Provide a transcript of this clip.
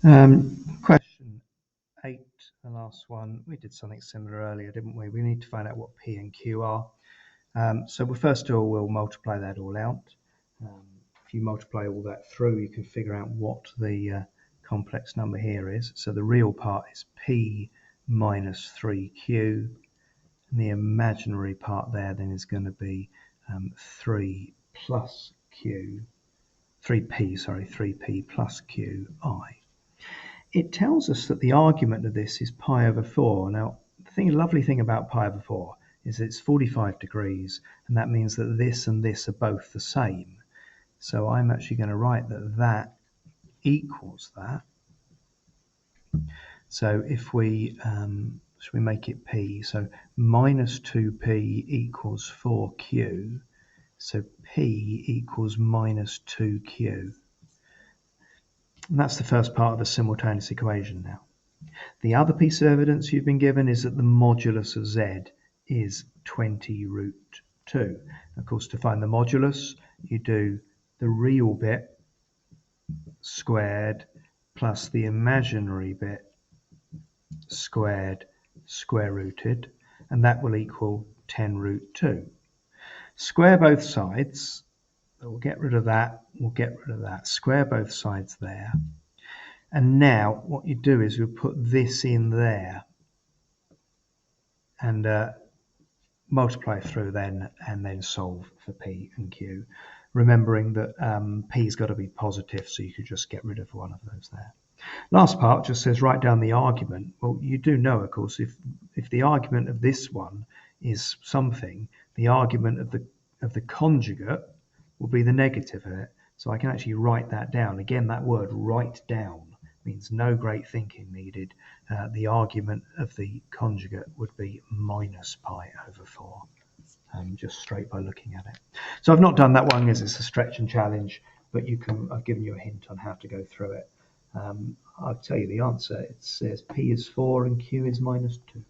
Question 8, the last one. We did something similar earlier, didn't we? We need to find out what P and Q are. So first of all, we'll multiply that all out. If you multiply all that through, you can figure out what the complex number here is. So the real part is P minus 3Q. And the imaginary part there then is going to be 3 plus Q. 3p plus qi. It tells us that the argument of this is pi over 4. Now, the lovely thing about pi over 4 is it's 45 degrees, and that means that this and this are both the same. So I'm actually going to write that that equals that. So if we, should we make it p? So minus 2p equals 4q. So P equals minus 2Q. And that's the first part of the simultaneous equation now. The other piece of evidence you've been given is that the modulus of Z is 20 root 2. Of course, to find the modulus, you do the real bit squared plus the imaginary bit squared square rooted, and that will equal 10 root 2. Square both sides, we'll get rid of that, we'll get rid of that. Square both sides there. And now what you do is we'll put this in there and multiply through then and then solve for P and Q. Remembering that P's got to be positive, so you could just get rid of one of those there. Last part just says write down the argument. Well, you do know, of course, if the argument of this one is something, the argument of the conjugate will be the negative of it. So I can actually write that down. Again, that word write down means no great thinking needed. The argument of the conjugate would be minus pi over 4, just straight by looking at it. So I've not done that one as it's a stretch and challenge, but I've given you a hint on how to go through it. I'll tell you the answer. It says P is 4 and Q is minus 2.